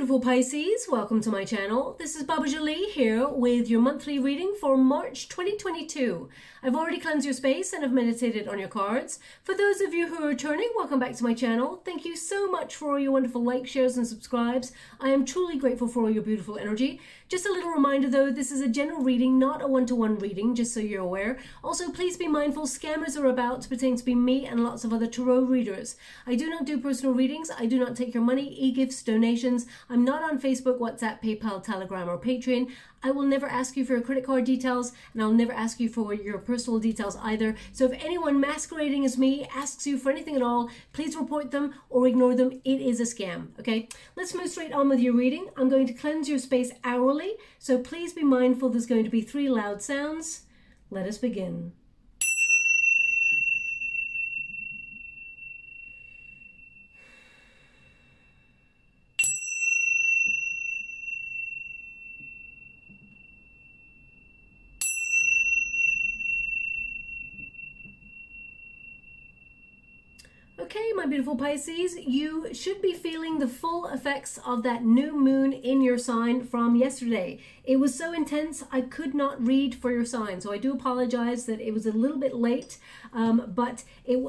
beautiful Pisces, welcome to my channel. This is Baba Jolie here with your monthly reading for March 2022. I've already cleansed your space and have meditated on your cards. For those of you who are returning, welcome back to my channel. Thank you so much for all your wonderful likes, shares and subscribes. I am truly grateful for all your beautiful energy. Just a little reminder though, this is a general reading, not a one-to-one reading, just so you're aware. Also, please be mindful, scammers are about to pretend to be me and lots of other tarot readers. I do not do personal readings. I do not take your money, e-gifts, donations. I'm not on Facebook, WhatsApp, PayPal, Telegram or Patreon. I will never ask you for your credit card details, and I'll never ask you for your personal details either. So if anyone masquerading as me asks you for anything at all, please report them or ignore them. It is a scam, okay? Let's move straight on with your reading. I'm going to cleanse your space hourly, so please be mindful there's going to be 3 loud sounds. Let us begin. Okay, my beautiful Pisces, you should be feeling the full effects of that new moon in your sign from yesterday. It was so intense, I could not read for your sign, so I do apologize that it was a little bit late, but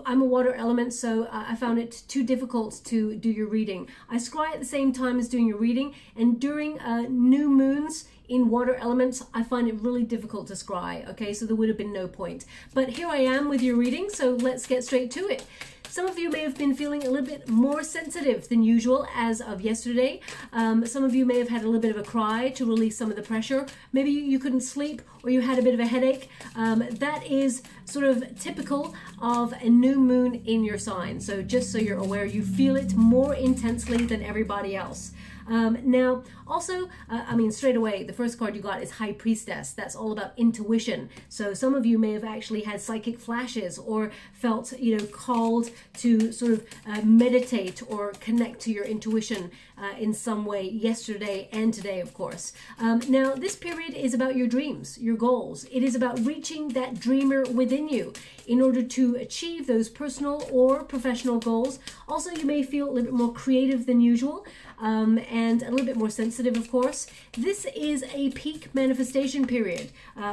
I'm a water element, so I found it too difficult to do your reading. I scry at the same time as doing your reading, and during new moons, in water elements, I find it really difficult to scry, okay? So there would have been no point. But here I am with your reading, so let's get straight to it. Some of you may have been feeling a little bit more sensitive than usual as of yesterday. Some of you may have had a little bit of a cry to release some of the pressure. Maybe you couldn't sleep or you had a bit of a headache. That is sort of typical of a new moon in your sign. So just so you're aware, you feel it more intensely than everybody else. Now, also, I mean, straight away, the first card you got is High Priestess. That's all about intuition. So some of you may have actually had psychic flashes or felt, you know, called to sort of meditate or connect to your intuition in some way yesterday and today, of course. Now, this period is about your dreams, your goals. It is about reaching that dreamer within you in order to achieve those personal or professional goals. Also, you may feel a little bit more creative than usual. And a little bit more sensitive, of course. This is a peak manifestation period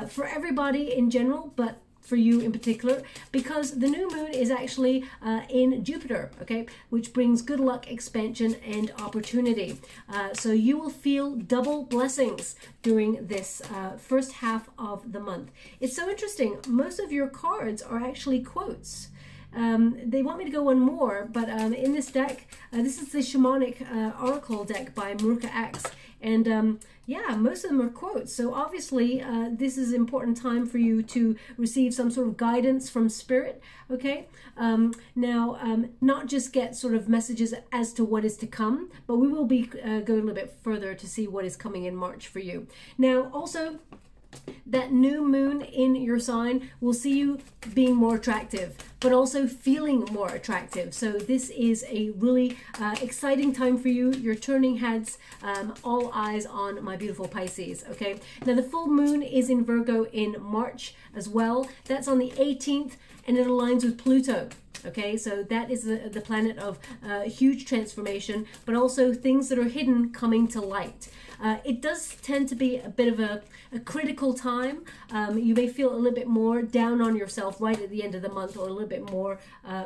for everybody in general, but for you in particular, because the new moon is actually in Jupiter, okay, which brings good luck, expansion, and opportunity. So you will feel double blessings during this first half of the month. It's so interesting. Most of your cards are actually quotes. They want me to go one more, but in this deck, this is the Shamanic Oracle deck by Mahrukh, and yeah, most of them are quotes. So obviously, this is an important time for you to receive some sort of guidance from Spirit, okay? Now, not just get sort of messages as to what is to come, but we will be going a little bit further to see what is coming in March for you. Now, also, that new moon in your sign will see you being more attractive, but also feeling more attractive. So this is a really exciting time for you. You're turning heads, all eyes on my beautiful Pisces, okay? Now the full moon is in Virgo in March as well. That's on the 18th, and it aligns with Pluto. Okay, so that is the planet of huge transformation, but also things that are hidden coming to light. It does tend to be a bit of a critical time. You may feel a little bit more down on yourself right at the end of the month, or a little bit more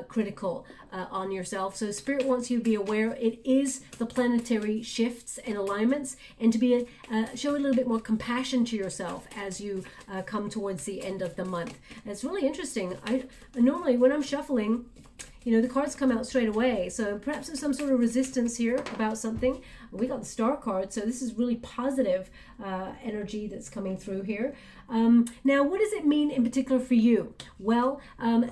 critical on yourself. So Spirit wants you to be aware it is the planetary shifts and alignments, and to be show a little bit more compassion to yourself as you come towards the end of the month. And it's really interesting. I normally, when I'm shuffling, you know, the cards come out straight away. So perhaps there's some sort of resistance here about something. We got the Star card, so this is really positive energy that's coming through here. Now, what does it mean in particular for you? Well,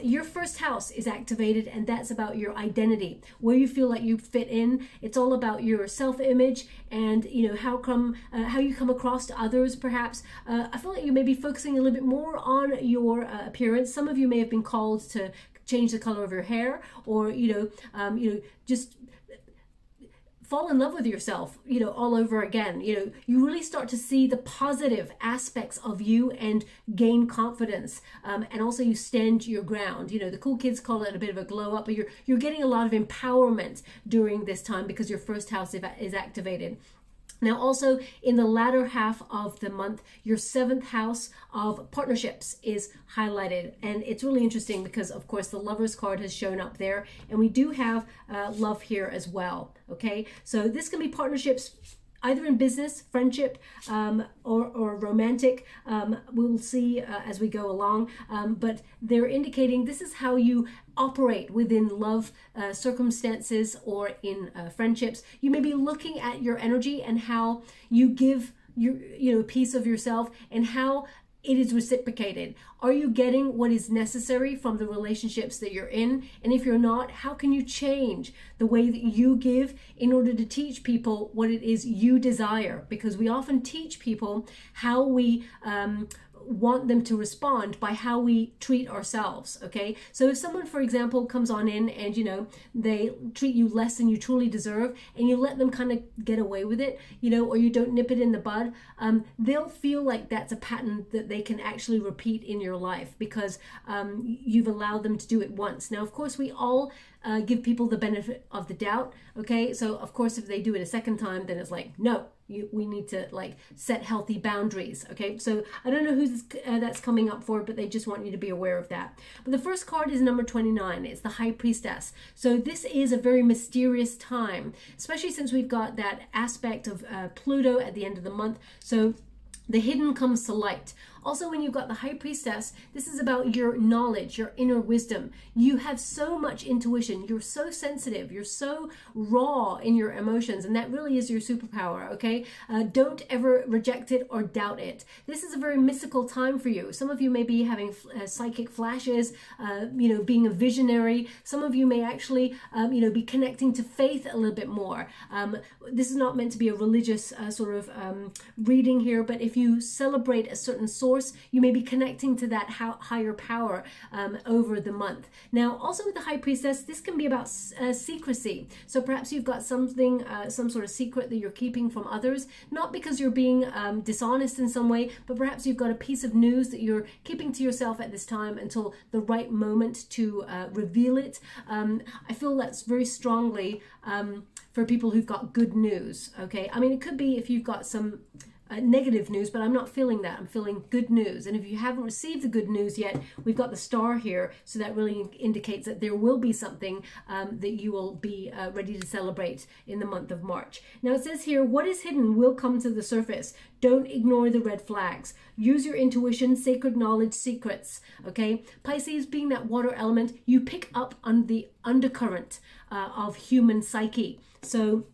your first house is activated, and that's about your identity, where you feel like you fit in. It's all about your self-image and, you know, how you come across to others, perhaps. I feel like you may be focusing a little bit more on your appearance. Some of you may have been called to change the color of your hair, or you know, just fall in love with yourself, you know, all over again. You know, you really start to see the positive aspects of you and gain confidence. And also you stand your ground. You know, the cool kids call it a bit of a glow up, but you're getting a lot of empowerment during this time because your first house is activated. Now, also in the latter half of the month, your 7th house of partnerships is highlighted. And it's really interesting because, of course, the Lovers card has shown up there. And we do have love here as well. Okay, so this can be partnerships either in business, friendship, or romantic. We'll see as we go along. But they're indicating this is how you operate within love circumstances or in friendships. You may be looking at your energy and how you give a piece of yourself and how it is reciprocated. Are you getting what is necessary from the relationships that you're in? And if you're not, how can you change the way that you give in order to teach people what it is you desire? Because we often teach people how we want them to respond by how we treat ourselves. Okay, so if someone, for example, comes on in and, you know, they treat you less than you truly deserve, and you let them kind of get away with it, you know, or you don't nip it in the bud, they'll feel like that's a pattern that they can actually repeat in your life because you've allowed them to do it once. Now, of course, we all give people the benefit of the doubt. Okay, so of course, if they do it a second time, then it's like, no, we need to like set healthy boundaries. Okay, so I don't know who's that's coming up for, but they just want you to be aware of that. But the first card is number 29. It's the High Priestess. So this is a very mysterious time, especially since we've got that aspect of Pluto at the end of the month. So the hidden comes to light. Also, when you've got the High Priestess, this is about your knowledge, your inner wisdom. You have so much intuition. You're so sensitive. You're so raw in your emotions, and that really is your superpower, okay? Don't ever reject it or doubt it. This is a very mystical time for you. Some of you may be having psychic flashes, you know, being a visionary. Some of you may actually, you know, be connecting to faith a little bit more. This is not meant to be a religious sort of reading here, but if you celebrate a certain source, you may be connecting to that higher power over the month. Now, also with the High Priestess, this can be about secrecy. So perhaps you've got something, some sort of secret that you're keeping from others, not because you're being dishonest in some way, but perhaps you've got a piece of news that you're keeping to yourself at this time until the right moment to reveal it. I feel that's very strongly for people who've got good news, okay? I mean, it could be if you've got some negative news, but I'm not feeling that. I'm feeling good news. And if you haven't received the good news yet, we've got the star here. So that really indicates that there will be something that you will be ready to celebrate in the month of March. Now it says here, what is hidden will come to the surface. Don't ignore the red flags. Use your intuition, sacred knowledge, secrets. Okay, Pisces, being that water element, you pick up on the undercurrent of human psyche. So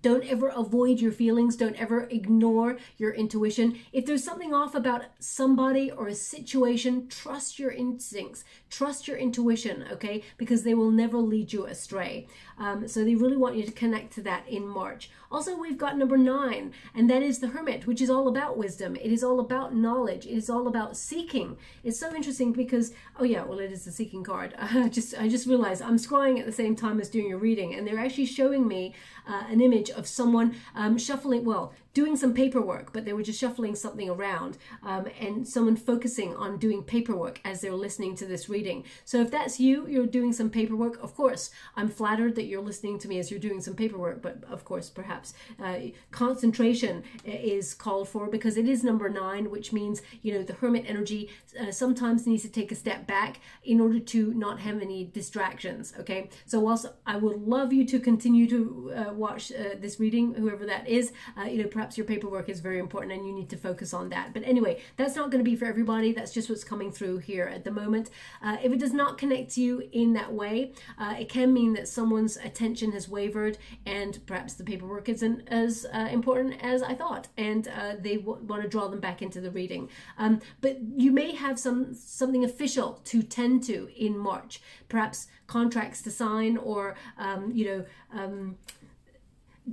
don't ever avoid your feelings. Don't ever ignore your intuition. If there's something off about somebody or a situation, trust your instincts, trust your intuition, okay? Because they will never lead you astray. So they really want you to connect to that in March. Also, we've got number 9, and that is the Hermit, which is all about wisdom. It is all about knowledge. It is all about seeking. It's so interesting because, oh yeah, well, it is the seeking card. I just realized I'm scrolling at the same time as doing a reading, and they're actually showing me an image of someone shuffling, well, doing some paperwork, but they were just shuffling something around, and someone focusing on doing paperwork as they're listening to this reading. So if that's you, you're doing some paperwork, of course, I'm flattered that you're listening to me as you're doing some paperwork, but of course, perhaps concentration is called for because it is number 9, which means, you know, the Hermit energy sometimes needs to take a step back in order to not have any distractions, okay? So whilst I would love you to continue to watch this reading, whoever that is, you know, perhaps your paperwork is very important and you need to focus on that. But anyway, that's not going to be for everybody. That's just what's coming through here at the moment. If it does not connect to you in that way, it can mean that someone's attention has wavered and perhaps the paperwork isn't as important as I thought, and they want to draw them back into the reading. But you may have something official to tend to in March, perhaps contracts to sign or you know,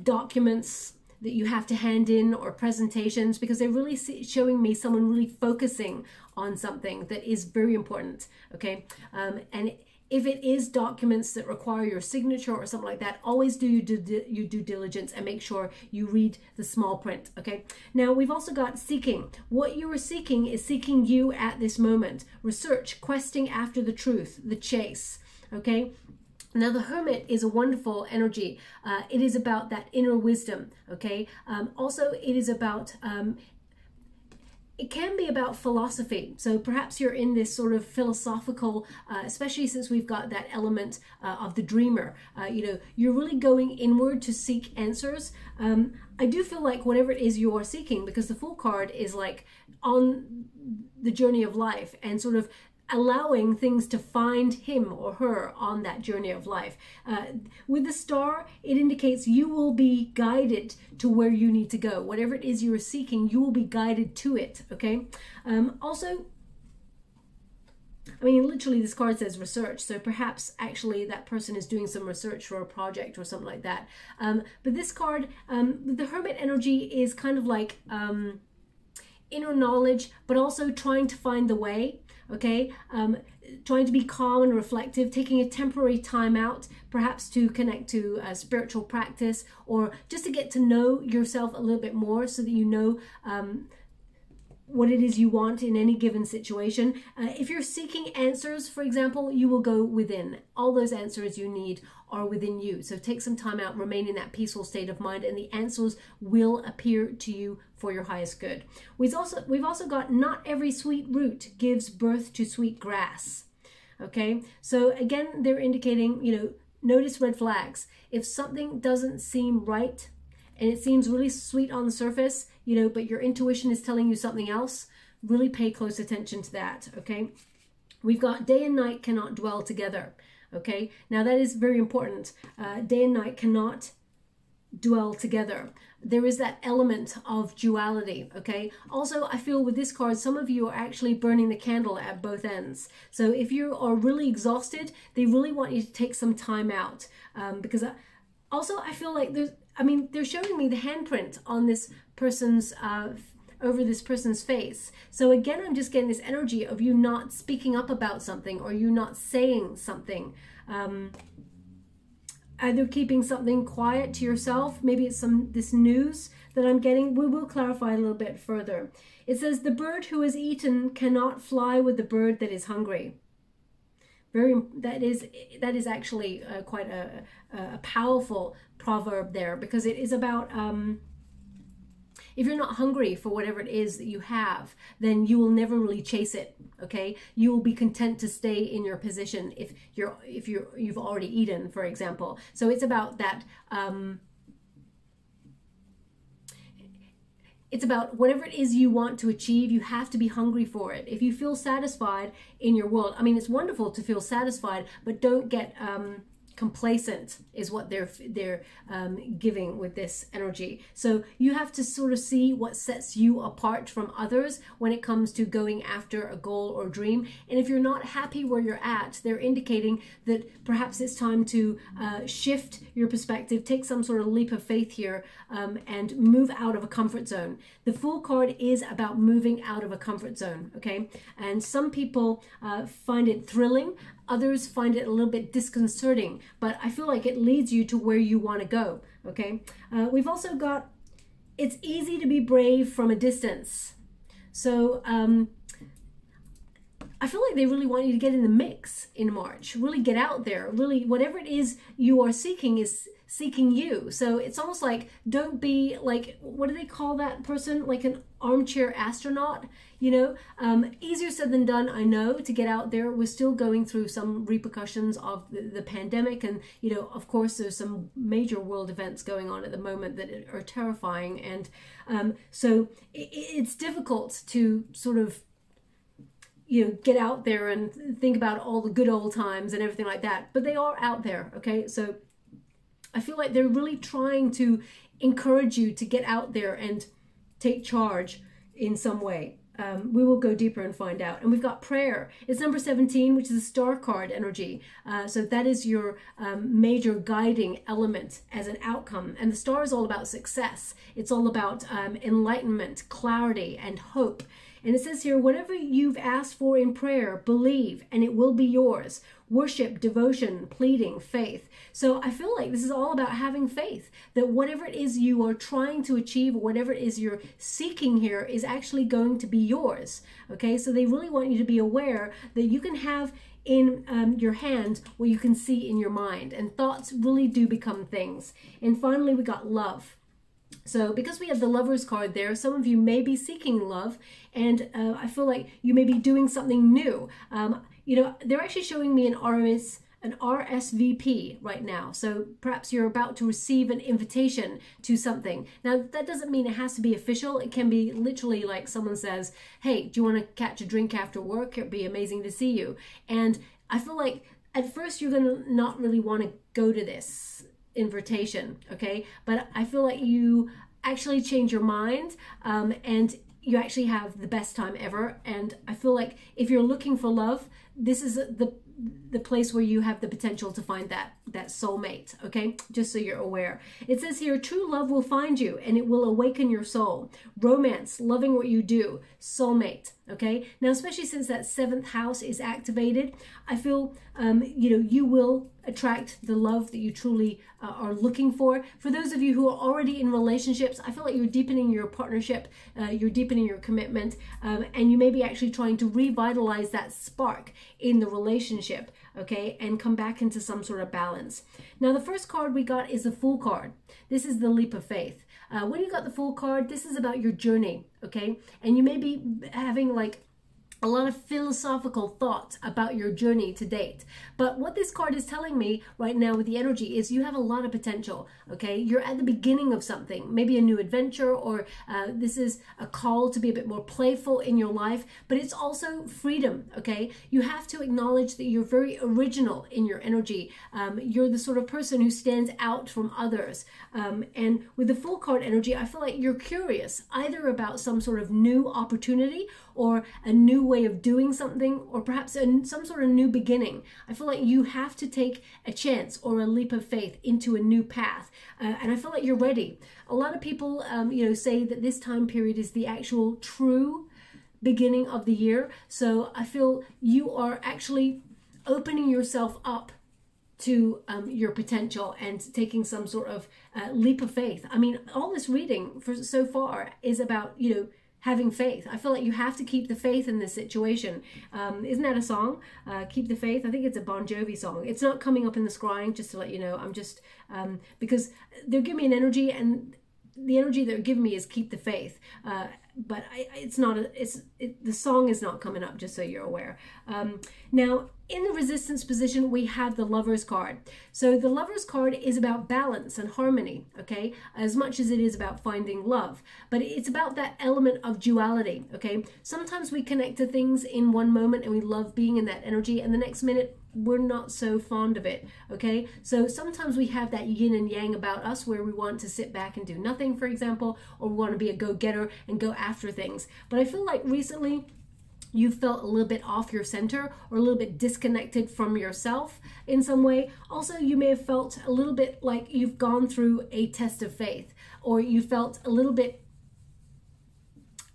documents that you have to hand in or presentations, because they're really showing me someone really focusing on something that is very important, okay? And If it is documents that require your signature or something like that, always do your due diligence and make sure you read the small print, okay? Now, we've also got seeking. What you are seeking is seeking you at this moment. Research, questing after the truth, the chase, okay? Now, the Hermit is a wonderful energy. It is about that inner wisdom, okay? Also, it is about... it can be about philosophy. So perhaps you're in this sort of philosophical, especially since we've got that element of the dreamer. You know, you're really going inward to seek answers. I do feel like whatever it is you are seeking, because the Fool card is like on the journey of life and sort of allowing things to find him or her on that journey of life. With the Star, it indicates you will be guided to where you need to go. Whatever it is you are seeking, you will be guided to it, okay? Also, I mean, literally this card says research, so perhaps actually that person is doing some research for a project or something like that. But this card, the Hermit energy is kind of like inner knowledge, but also trying to find the way. Okay, trying to be calm and reflective, taking a temporary time out, perhaps to connect to a spiritual practice, or just to get to know yourself a little bit more so that you know what it is you want in any given situation. If you're seeking answers, for example, you will go within. All those answers you need are within you. So take some time out, remain in that peaceful state of mind, and the answers will appear to you for your highest good. We've also got not every sweet root gives birth to sweet grass. Okay, so again, they're indicating, you know, notice red flags. If something doesn't seem right and it seems really sweet on the surface, you know, but your intuition is telling you something else, really pay close attention to that, okay? We've got day and night cannot dwell together, okay? Now that is very important. Day and night cannot dwell together. There is that element of duality, okay? Also, I feel with this card, some of you are actually burning the candle at both ends. So if you are really exhausted, they really want you to take some time out, because also I feel like they're showing me the handprint on this person's, over this person's face. So again, I'm just getting this energy of you not speaking up about something, or you not saying something. Either keeping something quiet to yourself, maybe it's this news that I'm getting. We will clarify a little bit further. It says, the bird who is eaten cannot fly with the bird that is hungry. That is actually quite a powerful proverb there, because it is about if you're not hungry for whatever it is that you have, then you will never really chase it, okay? You will be content to stay in your position if you've already eaten, for example. So it's about that, it's about whatever it is you want to achieve, you have to be hungry for it. If you feel satisfied in your world, I mean, it's wonderful to feel satisfied, but don't get complacent is what they're giving with this energy. So you have to sort of see what sets you apart from others when it comes to going after a goal or dream. And if you're not happy where you're at, they're indicating that perhaps it's time to shift your perspective, take some sort of leap of faith here, and move out of a comfort zone. The Fool card is about moving out of a comfort zone, okay? And some people find it thrilling. Others find it a little bit disconcerting, but I feel like it leads you to where you want to go, okay? We've also got, it's easy to be brave from a distance. So I feel like they really want you to get in the mix in March, really get out there, really whatever it is you are seeking is seeking you. So it's almost like, don't be like, what do they call that person? Like an armchair astronaut, you know? Easier said than done, I know, to get out there. We're still going through some repercussions of the pandemic. And, you know, of course, there's some major world events going on at the moment that are terrifying. And so it's difficult to sort of, you know, get out there and think about all the good old times and everything like that. But they are out there, okay? So I feel like they're really trying to encourage you to get out there and take charge in some way. We will go deeper and find out. And we've got prayer. It's number 17, which is a star card energy. So that is your major guiding element as an outcome. And the star is all about success. It's all about enlightenment, clarity, and hope. And it says here, whatever you've asked for in prayer, believe, and it will be yours. Worship, devotion, pleading, faith. So I feel like this is all about having faith that whatever it is you are trying to achieve, whatever it is you're seeking here is actually going to be yours. Okay, so they really want you to be aware that you can have in your hand what you can see in your mind, and thoughts really do become things. And finally, we got love. So because we have the Lovers card there, some of you may be seeking love, and I feel like you may be doing something new. You know, they're actually showing me an RSVP right now. So perhaps you're about to receive an invitation to something. Now, that doesn't mean it has to be official. It can be literally like someone says, hey, do you want to catch a drink after work? It'd be amazing to see you. And I feel like at first you're going to not really want to go to this invitation, okay? But I feel like you actually change your mind, and you actually have the best time ever. And I feel like if you're looking for love, this is the place where you have the potential to find that soulmate, okay? Just so you're aware. It says here, true love will find you and it will awaken your soul. Romance, loving what you do, soulmate, okay? Now, especially since that 7th house is activated, I feel, you know, you will attract the love that you truly are looking for. For those of you who are already in relationships, I feel like you're deepening your partnership, you're deepening your commitment, and you may be actually trying to revitalize that spark in the relationship, okay, and come back into some sort of balance. Now, the first card we got is the Fool card. This is the leap of faith. When you got the Fool card, this is about your journey, okay, and you may be having like a lot of philosophical thoughts about your journey to date. But what this card is telling me right now with the energy is you have a lot of potential, okay? You're at the beginning of something, maybe a new adventure, or this is a call to be a bit more playful in your life, but it's also freedom, okay? You have to acknowledge that you're very original in your energy. You're the sort of person who stands out from others. And with the Fool card energy, I feel like you're curious either about some sort of new opportunity or a new way of doing something, or perhaps some sort of new beginning. I feel like you have to take a chance or a leap of faith into a new path, and I feel like you're ready. A lot of people, you know, say that this time period is the actual true beginning of the year. So I feel you are actually opening yourself up to your potential and taking some sort of leap of faith. I mean, all this reading for so far is about, you know, having faith. I feel like you have to keep the faith in this situation. Isn't that a song? Keep the faith. I think it's a Bon Jovi song. It's not coming up in the scrying, just to let you know. I'm just, because they're giving me an energy, and the energy they're giving me is keep the faith. But it's not, the song is not coming up, just so you're aware. Now, in the resistance position, we have the Lovers card. So the Lovers card is about balance and harmony, okay? As much as it is about finding love. But it's about that element of duality, okay? Sometimes we connect to things in one moment and we love being in that energy, and the next minute we're not so fond of it, okay? So sometimes we have that yin and yang about us where we want to sit back and do nothing, for example, or we want to be a go-getter and go after things. But I feel like recently you felt a little bit off your center or a little bit disconnected from yourself in some way. Also, you may have felt a little bit like you've gone through a test of faith, or you felt a little bit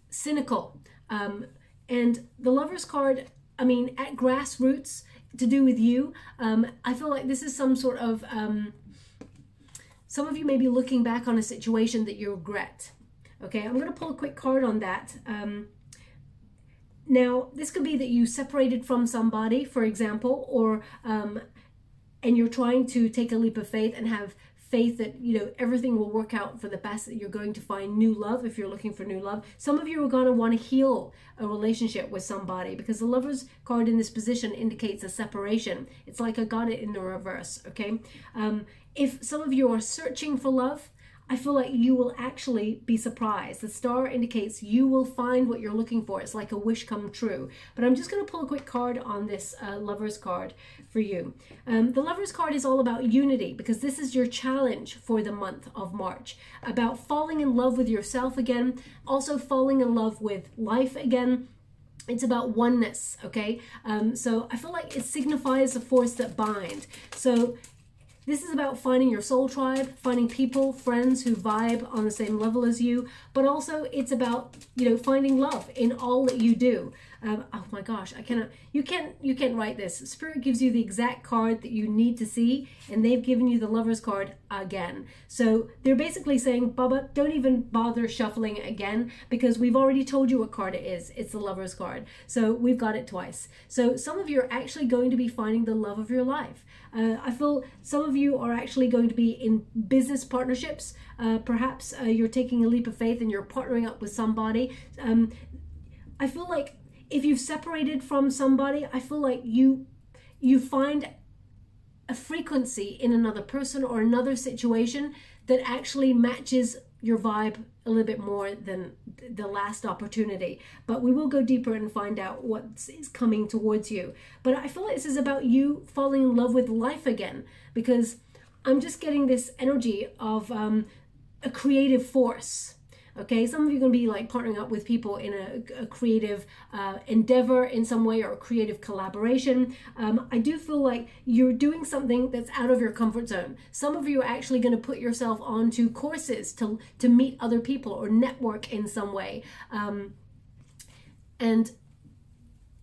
cynical. And the Lovers card, I mean, at grassroots, to do with you, I feel like this is some sort of, some of you may be looking back on a situation that you regret. Okay, I'm going to pull a quick card on that. Now, this could be that you separated from somebody, for example, or and you're trying to take a leap of faith and have faith that, you know, everything will work out for the best, that you're going to find new love if you're looking for new love. Some of you are going to want to heal a relationship with somebody, because the Lovers card in this position indicates a separation. It's like I got it in the reverse, okay? If some of you are searching for love, I feel like you will actually be surprised. The star indicates you will find what you're looking for. It's like a wish come true. But I'm just going to pull a quick card on this Lovers card for you. The Lovers card is all about unity, because this is your challenge for the month of March. About falling in love with yourself again, also falling in love with life again. It's about oneness, okay? So I feel like it signifies a force that binds. So This is about finding your soul tribe, finding people, friends who vibe on the same level as you, but also it's about, you know, finding love in all that you do. Oh my gosh, I cannot, you can't write this. Spirit gives you the exact card that you need to see, and they've given you the Lover's card again. So they're basically saying, Baba, don't even bother shuffling it again, because we've already told you what card it is. It's the Lover's card. So we've got it twice. So some of you are actually going to be finding the love of your life. I feel some of you are actually going to be in business partnerships. Perhaps you're taking a leap of faith and you're partnering up with somebody. I feel like if you've separated from somebody, I feel like you find a frequency in another person or another situation that actually matches your vibe a little bit more than the last opportunity. But we will go deeper and find out what is coming towards you. But I feel like this is about you falling in love with life again, because I'm just getting this energy of a creative force. Okay, some of you are going to be like partnering up with people in a creative endeavor in some way, or a creative collaboration. I do feel like you're doing something that's out of your comfort zone. Some of you are actually going to put yourself onto courses to meet other people or network in some way. And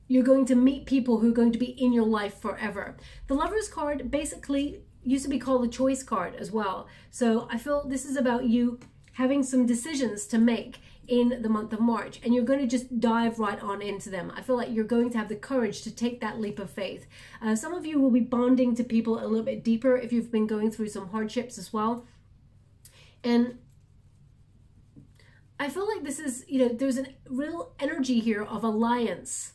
you're going to meet people who are going to be in your life forever. The Lover's card basically used to be called the Choice card as well. So I feel this is about you having some decisions to make in the month of March, and you're going to just dive right on into them. I feel like you're going to have the courage to take that leap of faith. Some of you will be bonding to people a little bit deeper if you've been going through some hardships as well. And I feel like this is, you know, there's a real energy here of alliance.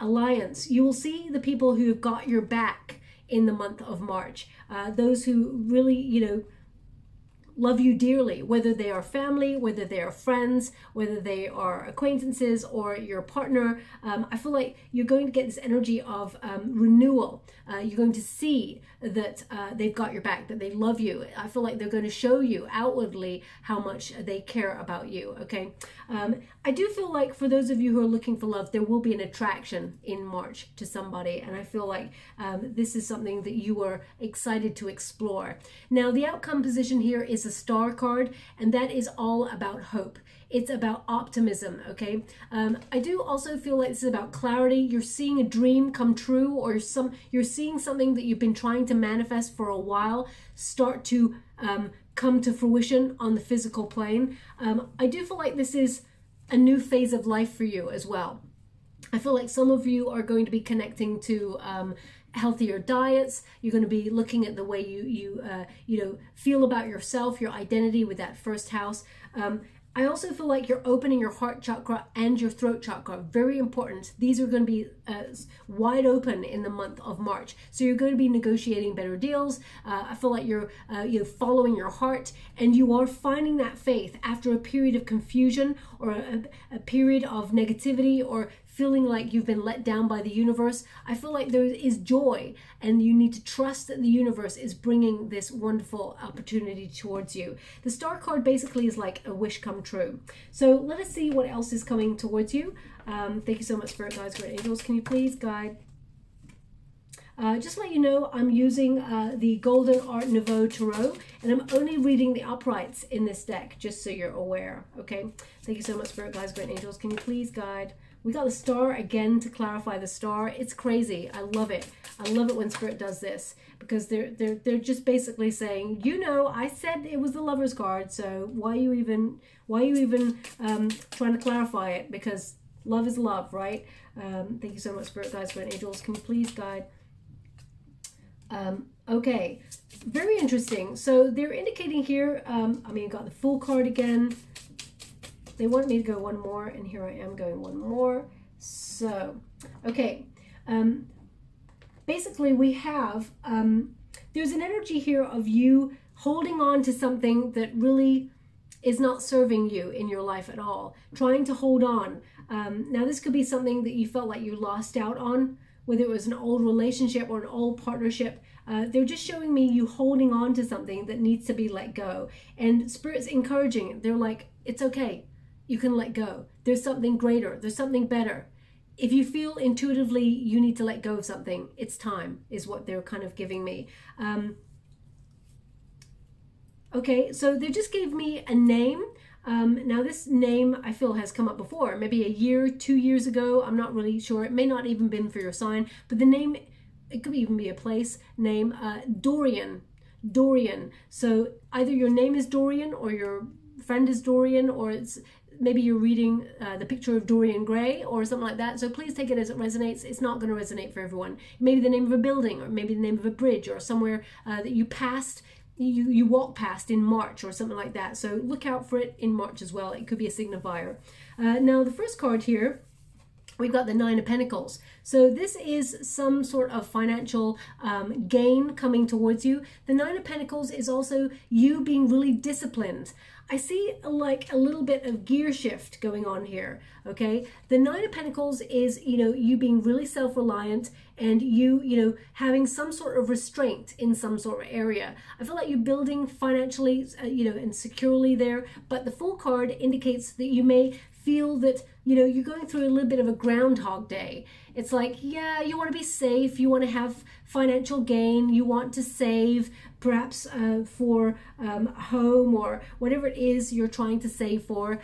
You will see the people who have got your back in the month of March. Those who really, you know, love you dearly, whether they are family, whether they are friends, whether they are acquaintances or your partner. I feel like you're going to get this energy of renewal. You're going to see that they've got your back, that they love you. I feel like they're going to show you outwardly how much they care about you, okay? I do feel like for those of you who are looking for love, there will be an attraction in March to somebody, and I feel like this is something that you are excited to explore. Now, the outcome position here is a Star card, and that is all about hope. It's about optimism, okay? I do also feel like this is about clarity. You're seeing a dream come true, or you're seeing something that you've been trying to manifest for a while start to come to fruition on the physical plane. I do feel like this is a new phase of life for you as well. I feel like some of you are going to be connecting to healthier diets. You're going to be looking at the way you know, feel about yourself, your identity with that first house. I also feel like you're opening your heart chakra and your throat chakra. Very important. These are going to be wide open in the month of March. So you're going to be negotiating better deals. I feel like you're following your heart, and you are finding that faith after a period of confusion or a period of negativity, or feeling like you've been let down by the universe. I feel like there is joy, and you need to trust that the universe is bringing this wonderful opportunity towards you. The Star card basically is like a wish come true. So let us see what else is coming towards you. Thank you so much, Spirit Guides, Great Angels. Can you please guide? Just to let you know, I'm using the Golden Art Nouveau Tarot, and I'm only reading the uprights in this deck, just so you're aware, okay? Thank you so much, Spirit Guides, Great Angels. Can you please guide? We got the Star again to clarify the Star. It's crazy. I love it. I love it when Spirit does this, because they're just basically saying, you know, I said it was the Lover's card, so why are you even trying to clarify it? Because love is love, right? Thank you so much, Spirit Guides, Great Angels. Can you please guide? Okay, very interesting. So they're indicating here, I mean, you got the Fool card again. They want me to go one more, and here I am going one more. So, okay. Basically, we have, there's an energy here of you holding on to something that really is not serving you in your life at all. Trying to hold on. Now, this could be something that you felt like you lost out on, whether it was an old relationship or an old partnership. They're just showing me you holding on to something that needs to be let go. And Spirit's encouraging it. They're like, it's okay. You can let go. There's something greater. There's something better. If you feel intuitively you need to let go of something, it's time, is what they're kind of giving me. Okay, so they just gave me a name. Now this name I feel has come up before, maybe a year, 2 years ago. I'm not really sure. It may not even been for your sign, but the name, it could even be a place name, Dorian. Dorian. So either your name is Dorian or your friend is Dorian, or it's maybe you're reading the picture of Dorian Gray or something like that. So please take it as it resonates. It's not going to resonate for everyone. Maybe the name of a building, or maybe the name of a bridge, or somewhere that you passed, you walk past in March or something like that. So look out for it in March as well. It could be a signifier. Now the first card here, we've got the Nine of Pentacles. So this is some sort of financial gain coming towards you. The Nine of Pentacles is also you being really disciplined. I see like a little bit of gear shift going on here, okay? The Nine of Pentacles is, you know, you being really self-reliant, and you having some sort of restraint in some sort of area. I feel like you're building financially, and securely there, but the Fool card indicates that you may feel that, you're going through a little bit of a Groundhog Day. It's like, yeah, you want to be safe, you want to have financial gain, you want to save, perhaps for home or whatever it is you're trying to save for.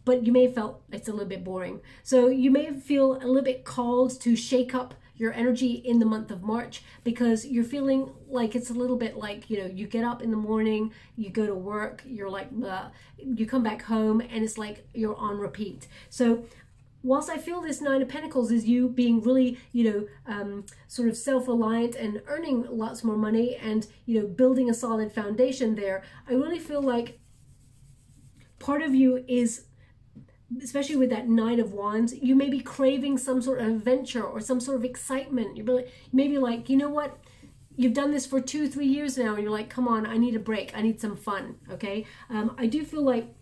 But you may have felt it's a little bit boring. So you may feel a little bit called to shake up your energy in the month of March, because you're feeling like it's a little bit like, you get up in the morning, you go to work, you're like, you come back home, and it's like you're on repeat. So whilst I feel this Nine of Pentacles is you being really, sort of self-reliant and earning lots more money and, building a solid foundation there, I really feel like part of you is, especially with that Nine of Wands, you may be craving some sort of adventure or some sort of excitement. You're maybe like, you know what? You've done this for 2-3 years now, and you're like, come on, I need a break. I need some fun, okay? I do feel like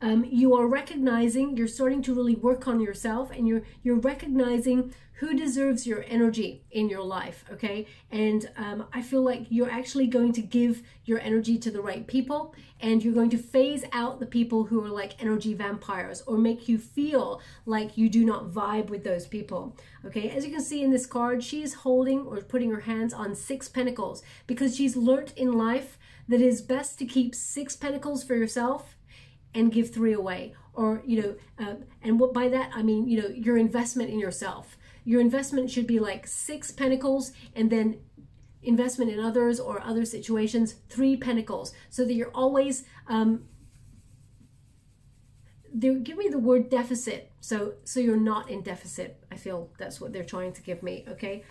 you are recognizing, you're starting to really work on yourself, and you're recognizing who deserves your energy in your life, okay? And I feel like you're actually going to give your energy to the right people, and you're going to phase out the people who are like energy vampires or make you feel like you do not vibe with those people, okay? As you can see in this card, she's holding or putting her hands on 6 Pentacles, because she's learnt in life that it is best to keep 6 Pentacles for yourself and give 3 away. Or, and what by that, I mean, your investment in yourself. Your investment should be like 6 Pentacles, and then investment in others or other situations, 3 Pentacles, so that you're always, give me the word deficit, so you're not in deficit. I feel that's what they're trying to give me, okay?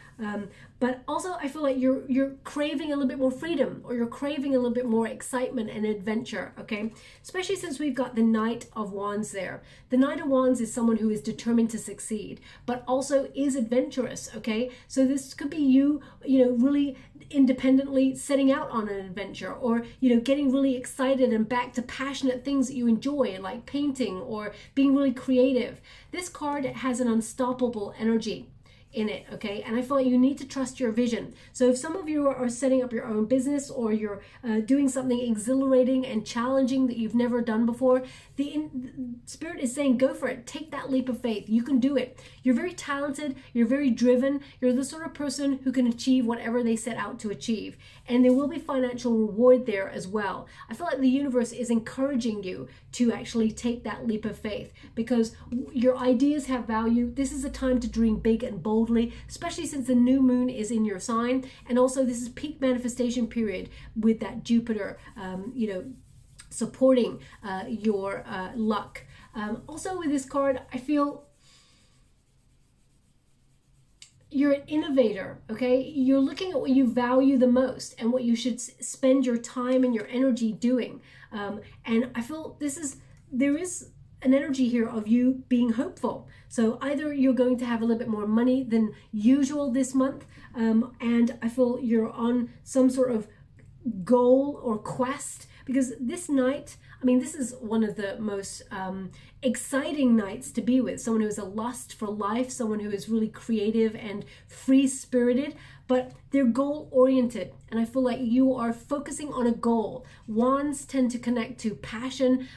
But also I feel like you're craving a little bit more freedom, or you're craving a little bit more excitement and adventure, okay? Especially since we've got the Knight of Wands there. The Knight of Wands is someone who is determined to succeed, but also is adventurous, okay? So this could be you, really independently setting out on an adventure, or, getting really excited and back to passionate things that you enjoy, like painting or being really creative. This card has an unstoppable energy in it, okay? And I feel like you need to trust your vision. So if some of you are setting up your own business, or you're doing something exhilarating and challenging that you've never done before, the Spirit is saying, go for it. Take that leap of faith. You can do it. You're very talented. You're very driven. You're the sort of person who can achieve whatever they set out to achieve. And there will be financial reward there as well. I feel like the universe is encouraging you to actually take that leap of faith, because your ideas have value. This is a time to dream big and boldly, especially since the new moon is in your sign. And also this is peak manifestation period with that Jupiter, supporting your luck. Also with this card, I feel you're an innovator, okay? You're looking at what you value the most and what you should spend your time and your energy doing. And I feel there is an energy here of you being hopeful. So either you're going to have a little bit more money than usual this month, and I feel you're on some sort of goal or quest, because this Knight, I mean, this is one of the most exciting nights to be with. Someone who has a lust for life, someone who is really creative and free-spirited, but they're goal-oriented. And I feel like you are focusing on a goal. Wands tend to connect to passion,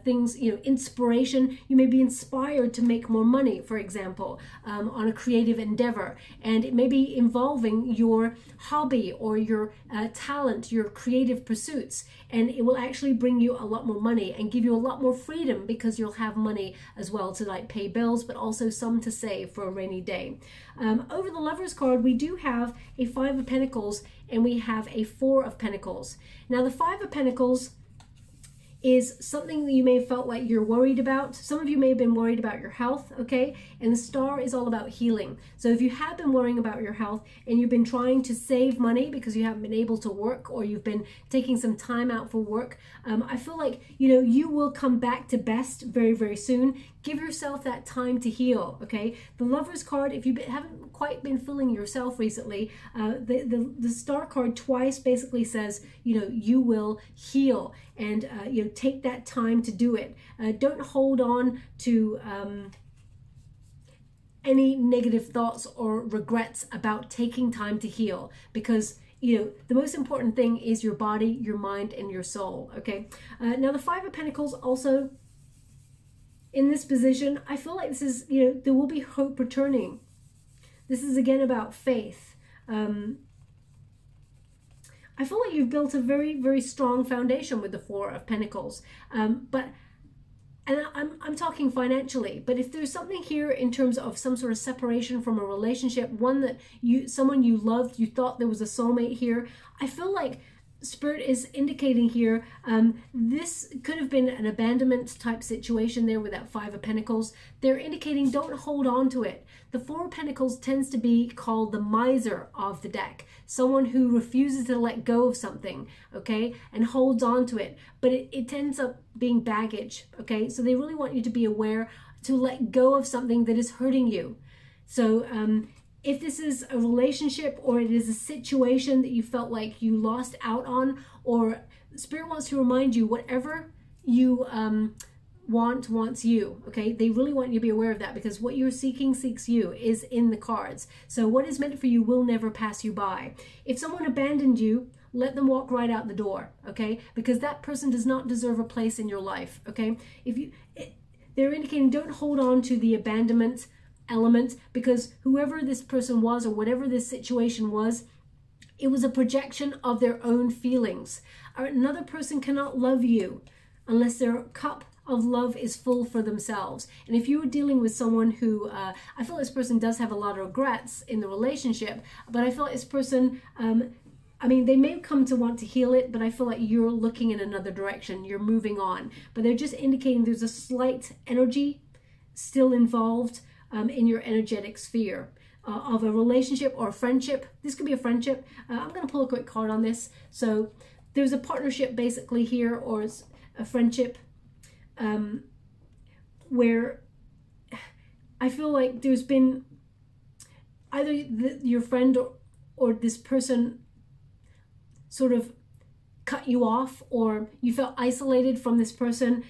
things, you know, inspiration. You may be inspired to make more money, for example, on a creative endeavor. And it may be involving your hobby or your talent, your creative pursuits. And it will actually bring you a lot more money and give you a lot more freedom, because you'll have money as well to like pay bills, but also some to save for a rainy day. Over the Lovers card, we do have a 5 of Pentacles and we have a 4 of Pentacles. Now the 5 of Pentacles is something that you may have felt like you're worried about. Some of you may have been worried about your health, okay? And the Star is all about healing. So if you have been worrying about your health and you've been trying to save money because you haven't been able to work, or you've been taking some time out for work, I feel like, you know, you will come back to best very, very soon. Give yourself that time to heal, okay? The Lovers card, if you haven't quite been feeling yourself recently, the Star card twice basically says, you know, you will heal, and you know, take that time to do it. Don't hold on to any negative thoughts or regrets about taking time to heal, because you know, the most important thing is your body, your mind, and your soul, okay? Now the 5 of Pentacles also in this position, I feel like this is, you know, there will be hope returning. This is again about faith. I feel like you've built a very, very strong foundation with the 4 of Pentacles. And I'm talking financially, but if there's something here in terms of some sort of separation from a relationship, one that someone you loved, you thought there was a soulmate here, I feel like Spirit is indicating here, this could have been an abandonment type situation there with that 5 of Pentacles. They're indicating don't hold on to it. The 4 of Pentacles tends to be called the miser of the deck. Someone who refuses to let go of something, okay, and holds on to it. But it ends up being baggage, okay? So they really want you to be aware to let go of something that is hurting you. So, if this is a relationship or it is a situation that you felt like you lost out on, or Spirit wants to remind you whatever you wants you, okay? They really want you to be aware of that, because what you're seeking seeks you is in the cards. So what is meant for you will never pass you by. If someone abandoned you, let them walk right out the door, okay? Because that person does not deserve a place in your life, okay? They're indicating don't hold on to the abandonment element, because whoever this person was or whatever this situation was, it was a projection of their own feelings. Or another person cannot love you unless their cup of love is full for themselves. And if you were dealing with someone who, I feel this person does have a lot of regrets in the relationship, but I feel like this person, I mean, they may come to want to heal it, but I feel like you're looking in another direction, you're moving on. But they're just indicating there's a slight energy still involved in your energetic sphere of a relationship or a friendship. This could be a friendship. I'm going to pull a quick card on this. So there's a partnership basically here, or a friendship where I feel like there's been either your friend or this person sort of cut you off, or you felt isolated from this person.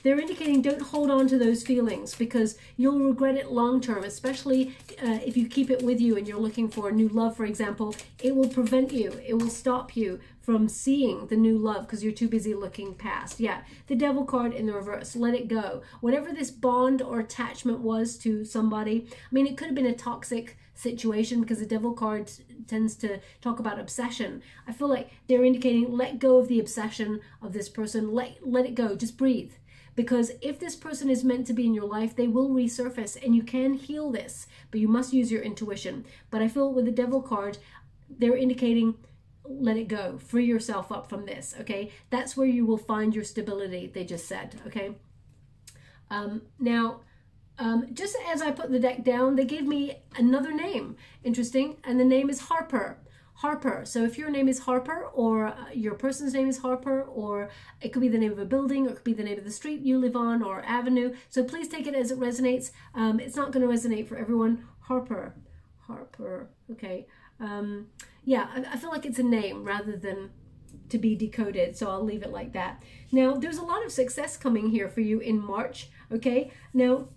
They're indicating don't hold on to those feelings, because you'll regret it long term, especially if you keep it with you and you're looking for a new love, for example. It will prevent you, it will stop you from seeing the new love because you're too busy looking past. Yeah, the Devil card in the reverse, let it go. Whatever this bond or attachment was to somebody, I mean, it could have been a toxic situation, because the Devil card tends to talk about obsession. I feel like they're indicating let go of the obsession of this person, let it go, just breathe. Because if this person is meant to be in your life, they will resurface, and you can heal this, but you must use your intuition. But I feel with the Devil card, they're indicating let it go, free yourself up from this, okay? That's where you will find your stability, they just said, okay? Now, just as I put the deck down, they gave me another name, interesting, and the name is Harper. Harper. So if your name is Harper, or your person's name is Harper, or it could be the name of a building, or it could be the name of the street you live on, or avenue. So please take it as it resonates. It's not going to resonate for everyone. Harper. Harper. Okay. Yeah, I feel like it's a name rather than to be decoded. So I'll leave it like that. Now, there's a lot of success coming here for you in March. Okay. Now,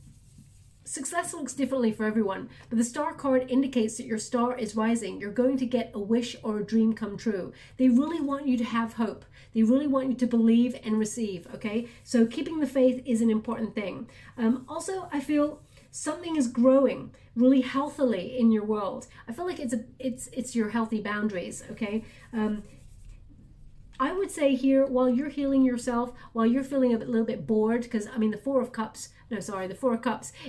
success looks differently for everyone, but the star card indicates that your star is rising. You're going to get a wish or a dream come true. They really want you to have hope. They really want you to believe and receive, okay? So keeping the faith is an important thing. Also, I feel something is growing really healthily in your world. I feel like it's your healthy boundaries, okay? I would say here, while you're healing yourself, while you're feeling a little bit bored, because I mean the Four of Cups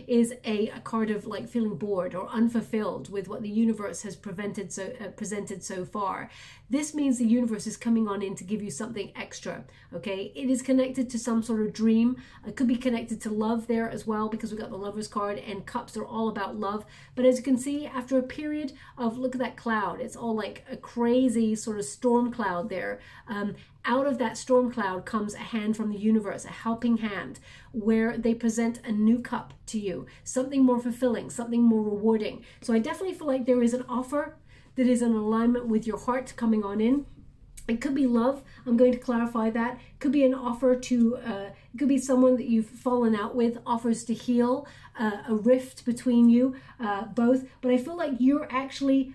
is a card of like feeling bored or unfulfilled with what the universe has presented so far. This means the universe is coming on in to give you something extra, okay? It is connected to some sort of dream. It could be connected to love there as well, because we got the Lover's card, and cups are all about love. But as you can see, after a period of, look at that cloud, it's all like a crazy sort of storm cloud there. Out of that storm cloud comes a hand from the universe, a helping hand, where they present a new cup to you, something more fulfilling, something more rewarding. So I definitely feel like there is an offer that is in alignment with your heart coming on in. It could be love. I'm going to clarify that. It could be an offer to, it could be someone that you've fallen out with, offers to heal a rift between you both. But I feel like you're actually,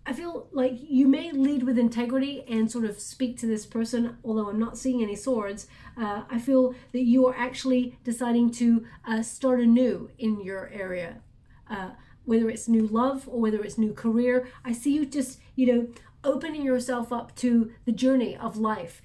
I feel like you may lead with integrity and sort of speak to this person, although I'm not seeing any swords. I feel that you are actually deciding to start anew in your area, whether it's new love or whether it's new career. I see you just, you know, opening yourself up to the journey of life,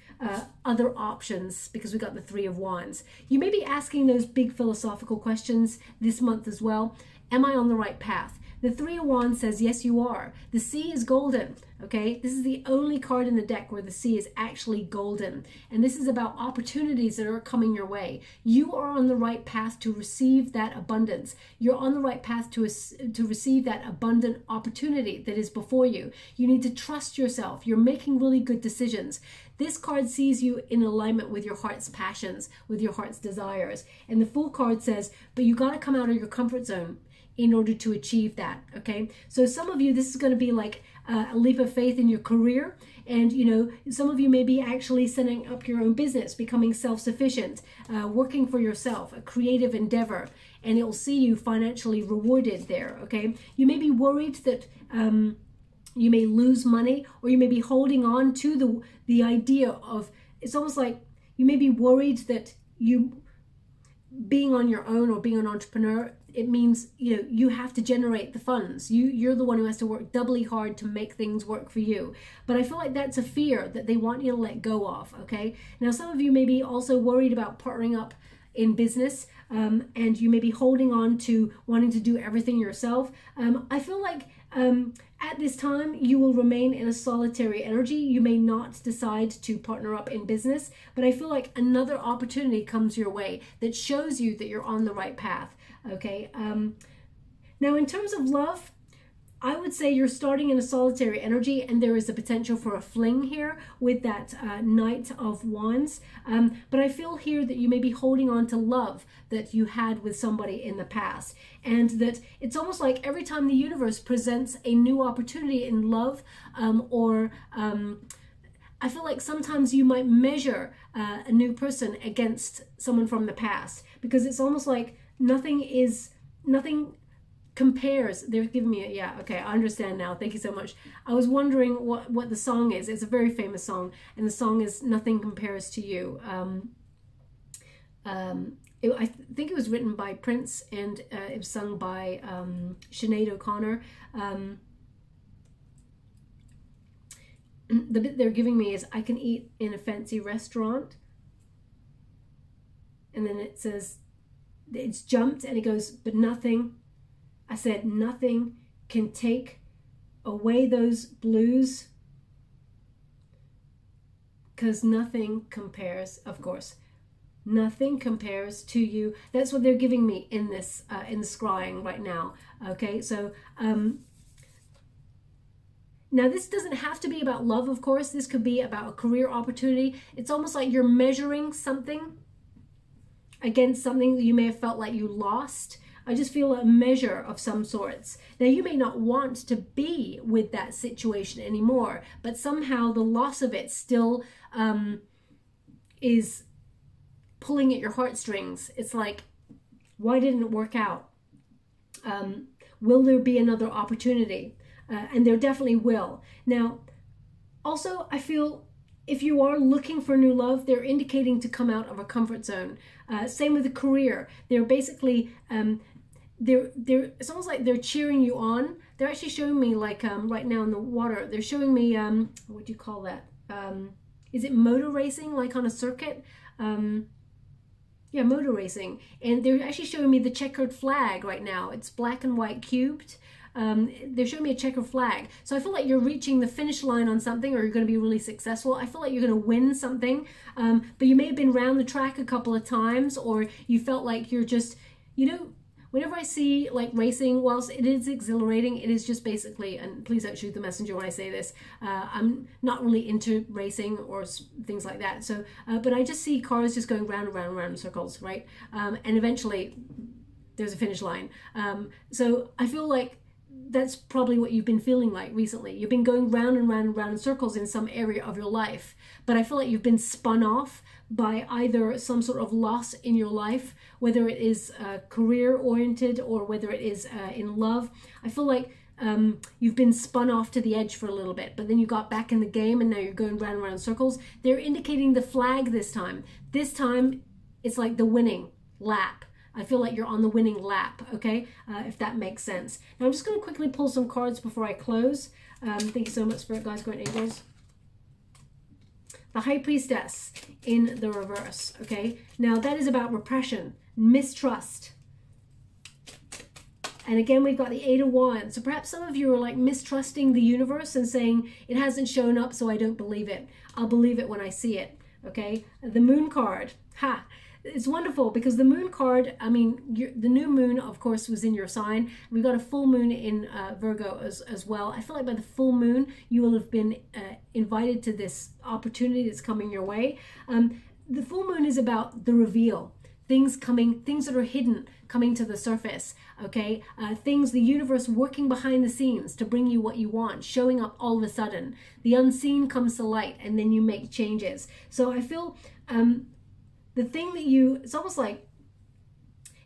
other options, because we got the Three of Wands. You may be asking those big philosophical questions this month as well. Am I on the right path? The Three of Wands says, yes, you are. The sea is golden, okay? This is the only card in the deck where the sea is actually golden. And this is about opportunities that are coming your way. You are on the right path to receive that abundance. You're on the right path to receive that abundant opportunity that is before you. You need to trust yourself. You're making really good decisions. This card sees you in alignment with your heart's passions, with your heart's desires. And the Fool card says, but you got to come out of your comfort zone in order to achieve that, okay? So some of you, this is going to be like a leap of faith in your career. And, you know, some of you may be actually setting up your own business, becoming self-sufficient, working for yourself, a creative endeavor, and it will see you financially rewarded there, okay? You may be worried that you may lose money, or you may be holding on to the idea of, it's almost like you may be worried that you being on your own or being an entrepreneur, it means, you know, you have to generate the funds. You're the one who has to work doubly hard to make things work for you. But I feel like that's a fear that they want you to let go of, okay? Now, some of you may be also worried about partnering up in business, and you may be holding on to wanting to do everything yourself. I feel like at this time, you will remain in a solitary energy. You may not decide to partner up in business, but I feel like another opportunity comes your way that shows you that you're on the right path, okay? Now, in terms of love, I would say you're starting in a solitary energy, and there is a potential for a fling here with that Knight of Wands. But I feel here that you may be holding on to love that you had with somebody in the past, and that it's almost like every time the universe presents a new opportunity in love, I feel like sometimes you might measure a new person against someone from the past, because it's almost like nothing compares. They're giving me a, yeah, okay, I understand now. Thank you so much. I was wondering what the song is. It's a very famous song, and the song is Nothing Compares to You. I think it was written by Prince, and it was sung by Sinead O'Connor. The bit they're giving me is, I can eat in a fancy restaurant, and then it says, it's jumped, and it goes, but nothing, I said, nothing can take away those blues, because nothing compares, of course, nothing compares to you. That's what they're giving me in this, in the scrying right now, okay? So, now this doesn't have to be about love, of course. This could be about a career opportunity. It's almost like you're measuring something against something that you may have felt like you lost. I just feel a measure of some sorts. Now, you may not want to be with that situation anymore, but somehow the loss of it still is pulling at your heartstrings. It's like, why didn't it work out? Will there be another opportunity? And there definitely will. Now, also, I feel if you are looking for new love, they're indicating to come out of a comfort zone. Same with the career. They're basically, it's almost like they're cheering you on. They're actually showing me, like right now in the water, they're showing me, what do you call that? Is it motor racing, like on a circuit? Yeah, motor racing. And they're actually showing me the checkered flag right now. It's black and white cubed. They're showing me a checkered flag. So I feel like you're reaching the finish line on something, or you're going to be really successful. I feel like you're going to win something, but you may have been around the track a couple of times, or you felt like you're just, you know, whenever I see like racing, whilst it is exhilarating, it is just basically, and please don't shoot the messenger when I say this, I'm not really into racing or things like that. So, but I just see cars just going round and round and round in circles, right? And eventually there's a finish line. So I feel like that's probably what you've been feeling like recently. You've been going round and round and round in circles in some area of your life, but I feel like you've been spun off by either some sort of loss in your life, whether it is career oriented or whether it is in love. I feel like you've been spun off to the edge for a little bit, but then you got back in the game and now you're going round and round in circles. They're indicating the flag this time. This time it's like the winning lap. I feel like you're on the winning lap, okay? If that makes sense. Now I'm just going to quickly pull some cards before I close. Thank you so much, Spirit Guides, Great Angels. The High Priestess in the reverse, okay? Now that is about repression, mistrust. And again, we've got the Eight of Wands. So perhaps some of you are like mistrusting the universe and saying, it hasn't shown up, so I don't believe it. I'll believe it when I see it, okay? The Moon card, ha! It's wonderful because the Moon card, I mean, the new moon, of course, was in your sign. We got a full moon in Virgo as well. I feel like by the full moon, you will have been invited to this opportunity that's coming your way. The full moon is about the reveal. Things that are hidden coming to the surface, okay? Things, the universe working behind the scenes to bring you what you want, showing up all of a sudden. The unseen comes to light and then you make changes. So I feel... the thing that it's almost like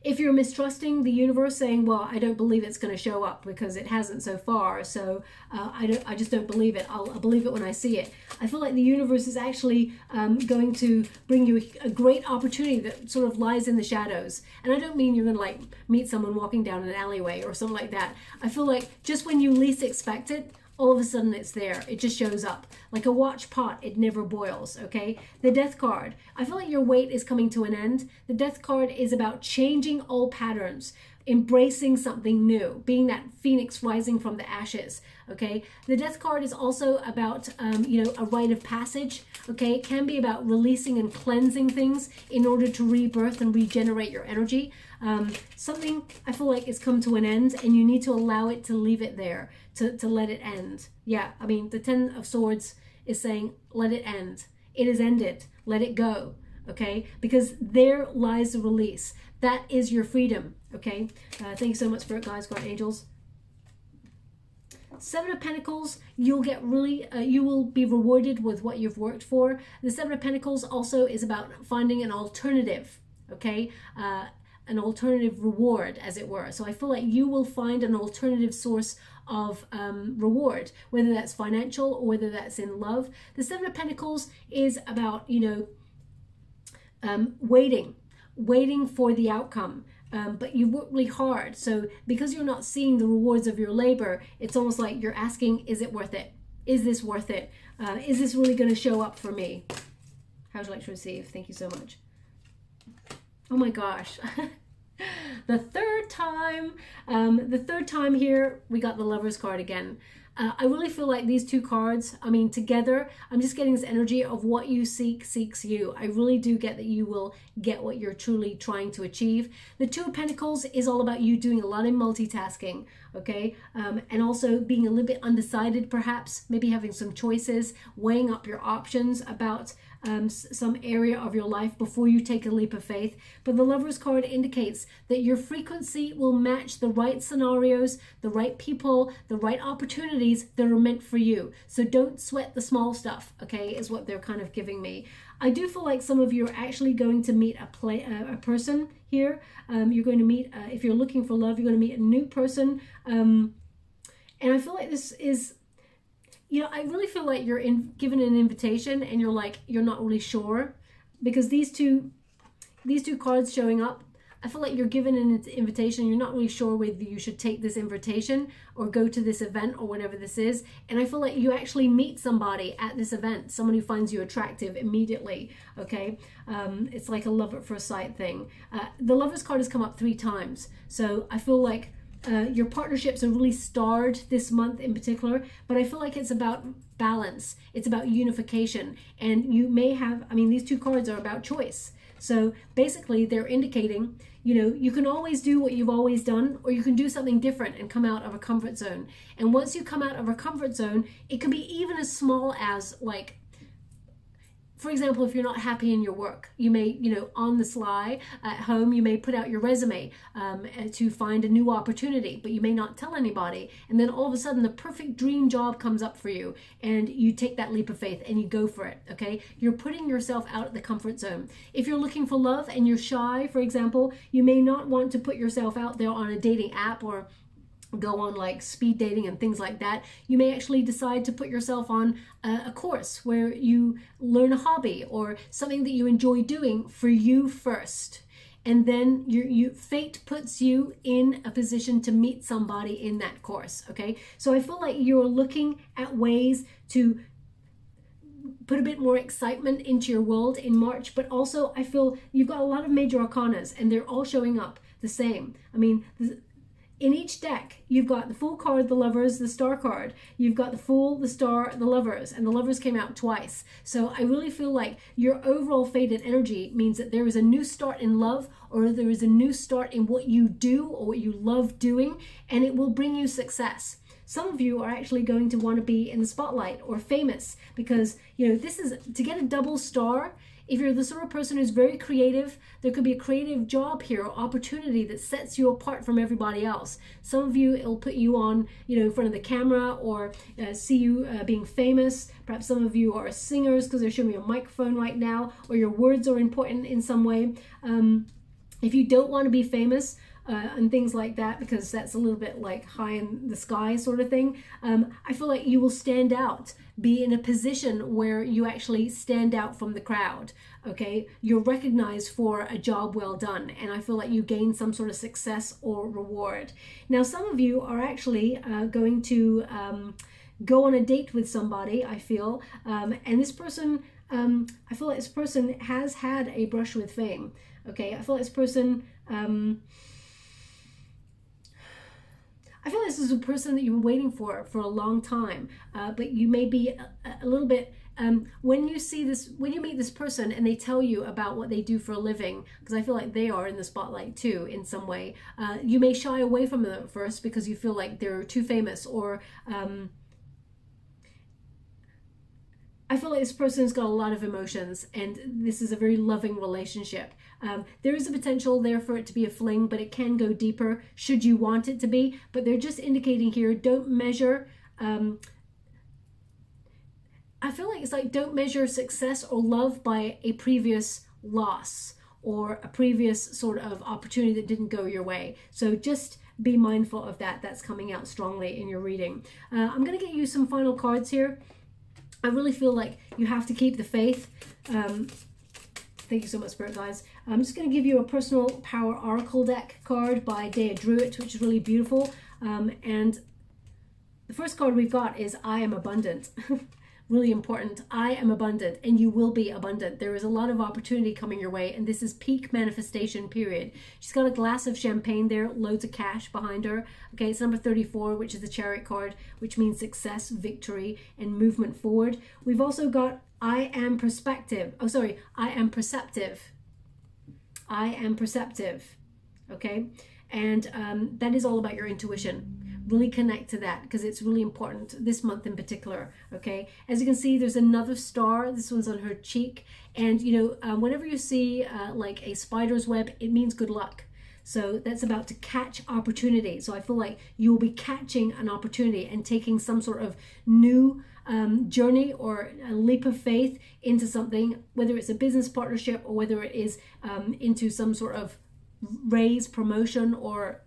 if you're mistrusting the universe, saying, well, I don't believe it's going to show up because it hasn't so far, so I just don't believe it. I'll believe it when I see it. I feel like the universe is actually going to bring you a great opportunity that sort of lies in the shadows. And I don't mean you're going to like meet someone walking down an alleyway or something like that. I feel like just when you least expect it, all of a sudden it's there. It just shows up. Like a watch pot, it never boils, okay? The Death card. I feel like your wait is coming to an end. The Death card is about changing old patterns, embracing something new, being that phoenix rising from the ashes, okay? The Death card is also about, you know, a rite of passage, okay? It can be about releasing and cleansing things in order to rebirth and regenerate your energy. Something I feel like has come to an end and you need to allow it to leave it there, to let it end. Yeah, I mean, the Ten of Swords is saying, let it end. It is ended. Let it go, okay? Because there lies the release. That is your freedom, okay? Thank you so much, Spirit Guides, God Angels. Seven of Pentacles, you'll get really, you will be rewarded with what you've worked for. The Seven of Pentacles also is about finding an alternative, okay? An alternative reward, as it were. So I feel like you will find an alternative source of reward, whether that's financial or whether that's in love. The Seven of Pentacles is about, you know, waiting for the outcome. But you work really hard. So because you're not seeing the rewards of your labor, it's almost like you're asking, is it worth it? Is this worth it? Is this really going to show up for me? How would you like to receive? Thank you so much. Oh my gosh. The third time here, we got the Lover's card again. I really feel like these two cards, I mean, together, I'm just getting this energy of what you seek seeks you. I really do get that you will get what you're truly trying to achieve. The Two of Pentacles is all about you doing a lot of multitasking, okay? And also being a little bit undecided, perhaps, maybe having some choices, weighing up your options about some area of your life before you take a leap of faith. But the Lovers card indicates that your frequency will match the right scenarios, the right people, the right opportunities that are meant for you. So don't sweat the small stuff, okay, is what they're kind of giving me. I do feel like some of you are actually going to meet a person here. You're going to meet, if you're looking for love, you're going to meet a new person. And I feel like this is, you know, I really feel like you're given an invitation and you're not really sure, because these two cards showing up, I feel like you're given an invitation. You're not really sure whether you should take this invitation or go to this event or whatever this is. And I feel like you actually meet somebody at this event, someone who finds you attractive immediately, okay? It's like a love at first sight thing. The Lovers card has come up 3 times. So I feel like your partnerships are really starred this month in particular, but I feel like it's about balance. It's about unification. And you may have, I mean, these 2 cards are about choice. So basically they're indicating, you know, you can always do what you've always done, or you can do something different and come out of a comfort zone. And once you come out of a comfort zone, it can be even as small as, like, for example, if you're not happy in your work, you may, you know, on the sly at home, you may put out your resume to find a new opportunity, but you may not tell anybody. And then all of a sudden the perfect dream job comes up for you and you take that leap of faith and you go for it, okay? You're putting yourself out of the comfort zone. If you're looking for love and you're shy, for example, you may not want to put yourself out there on a dating app or go on like speed dating and things like that. You may actually decide to put yourself on a course where you learn a hobby or something that you enjoy doing for you first. And then fate puts you in a position to meet somebody in that course, okay? So I feel like you're looking at ways to put a bit more excitement into your world in March, but also I feel you've got a lot of major arcanas and they're all showing up the same. I mean, in each deck, you've got the Fool card, the Lovers, the Star card. You've got the Fool, the Star, the Lovers, and the Lovers came out twice. So I really feel like your overall fated energy means that there is a new start in love, or there is a new start in what you do or what you love doing, and it will bring you success. Some of you are actually going to want to be in the spotlight or famous because, you know, this is to get a double star. If you're the sort of person who's very creative, there could be a creative job here or opportunity that sets you apart from everybody else. Some of you, it'll put you on, you know, in front of the camera or see you being famous. Perhaps some of you are singers because they're showing me a microphone right now, or your words are important in some way. If you don't want to be famous, and things like that, because that's a little bit like high in the sky sort of thing, I feel like you will stand out, be in a position where you actually stand out from the crowd, okay? You're recognized for a job well done, and I feel like you gain some sort of success or reward. Now, some of you are actually going to go on a date with somebody, I feel, and this person, I feel like this person has had a brush with fame, okay? I feel like this person, I feel like this is a person that you've been waiting for a long time, but you may be a little bit, when you meet this person and they tell you about what they do for a living, because I feel like they are in the spotlight too in some way, you may shy away from them at first because you feel like they're too famous, or I feel like this person's got a lot of emotions and this is a very loving relationship. There is a potential there for it to be a fling, but it can go deeper should you want it to be. But they're just indicating here, don't measure, I feel like it's like don't measure success or love by a previous loss or a previous sort of opportunity that didn't go your way. So just be mindful of that. That's coming out strongly in your reading. I'm going to get you some final cards here. I really feel like you have to keep the faith. Thank you so much, Spirit Guides. I'm just going to give you a Personal Power Oracle deck card by DREWIT, which is really beautiful. And the first card we've got is I Am Abundant. Really important. I am abundant, and you will be abundant. There is a lot of opportunity coming your way, and this is peak manifestation period. She's got a glass of champagne there, loads of cash behind her. Okay, it's number 34, which is the Chariot card, which means success, victory, and movement forward. We've also got I am perspective. Oh, sorry, I am perceptive. I am perceptive. Okay, and that is all about your intuition. really connect to that because it's really important this month in particular. Okay, as you can see, there's another star. This one's on her cheek, and you know, whenever you see like a spider's web, it means good luck. So that's about to catch opportunity. So I feel like you'll be catching an opportunity and taking some sort of new journey or a leap of faith into something, whether it's a business partnership or whether it is into some sort of raise, promotion, or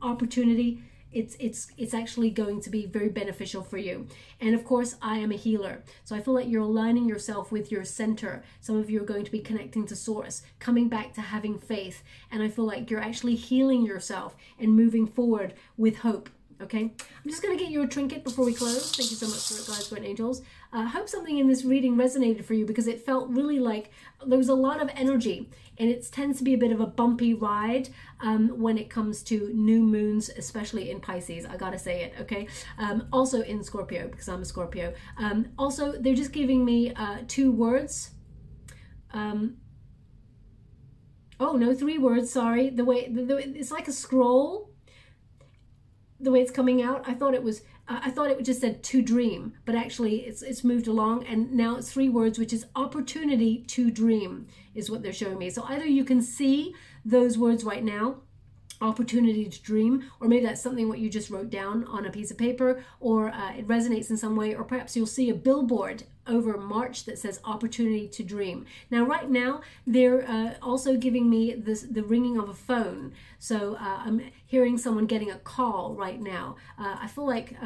opportunity. It's actually going to be very beneficial for you. And of course, I am a healer, so I feel like you're aligning yourself with your center. Some of you are going to be connecting to source, coming back to having faith, and I feel like you're actually healing yourself and moving forward with hope. Okay, I'm just going to get you a trinket before we close. Thank you so much for it, guys, great angels. I hope something in this reading resonated for you because it felt really like there was a lot of energy, and it tends to be a bit of a bumpy ride when it comes to new moons, especially in Pisces. I gotta say it, okay? Also in Scorpio, because I'm a Scorpio. Also, they're just giving me 2 words. Oh no, 3 words. Sorry. The way it's like a scroll. The way it's coming out, I thought it just said to dream, but actually it's moved along, and now it's 3 words, which is opportunity to dream is what they're showing me. So either you can see those words right now, opportunity to dream, or maybe that's something what you just wrote down on a piece of paper, or it resonates in some way, or perhaps you'll see a billboard over March that says opportunity to dream. Now right now they're also giving me the ringing of a phone, so I'm hearing someone getting a call right now. I feel like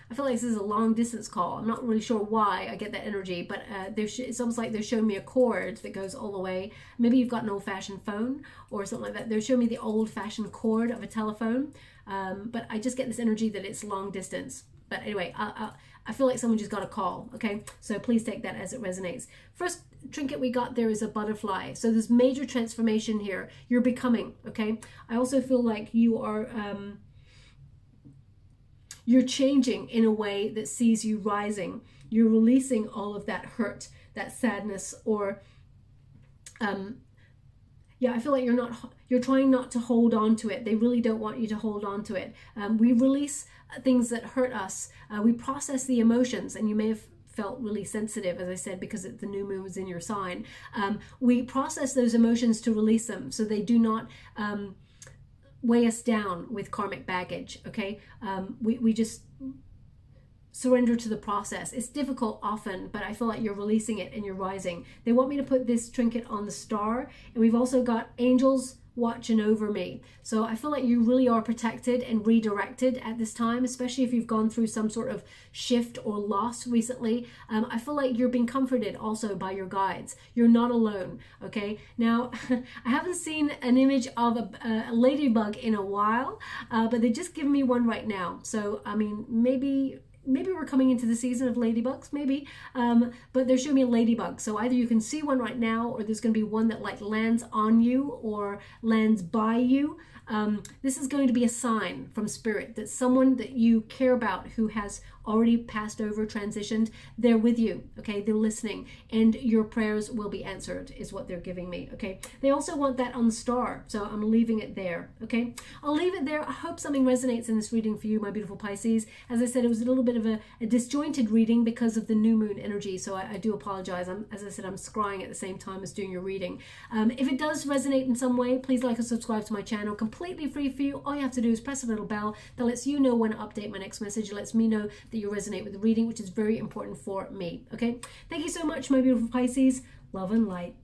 this is a long distance call. I'm not really sure why I get that energy, but it's almost like they're showing me a cord that goes all the way. Maybe you've got an old-fashioned phone or something like that. They're showing me the old-fashioned cord of a telephone, but I just get this energy that it's long distance. But anyway, I feel like someone just got a call, okay? So please take that as it resonates. First trinket we got there is a butterfly. So there's major transformation here. You're becoming, okay? I also feel like you are... you're changing in a way that sees you rising. You're releasing all of that hurt, that sadness, or yeah, I feel like you're trying not to hold on to it. They really don't want you to hold on to it. We release things that hurt us. We process the emotions, and you may have felt really sensitive, as I said, because the new moon was in your sign. We process those emotions to release them, so they do not weigh us down with karmic baggage, okay? We just surrender to the process. It's difficult often, but I feel like you're releasing it and you're rising. They want me to put this trinket on the star, and we've also got angels watching over me. So I feel like you really are protected and redirected at this time, especially if you've gone through some sort of shift or loss recently. I feel like you're being comforted also by your guides. You're not alone, okay? Now, I haven't seen an image of a ladybug in a while, but they just give me one right now. So, I mean, maybe we're coming into the season of ladybugs, maybe, but they're showing me a ladybug. So either you can see one right now, or there's going to be one that like lands on you or lands by you. This is going to be a sign from spirit that someone that you care about who has already passed over, transitioned, they're with you, okay? They're listening, and your prayers will be answered is what they're giving me, okay? They also want that on the star, so I'm leaving it there, okay? I'll leave it there. I hope something resonates in this reading for you, my beautiful Pisces. As I said, it was a little bit of a disjointed reading because of the new moon energy, so I do apologize. As I said, I'm scrying at the same time as doing your reading. If it does resonate in some way, please like and subscribe to my channel. Completely free for you. All you have to do is press a little bell that lets you know when I update my next message. It lets me know that you resonate with the reading, which is very important for me, okay? Thank you so much, my beautiful Pisces. Love and light.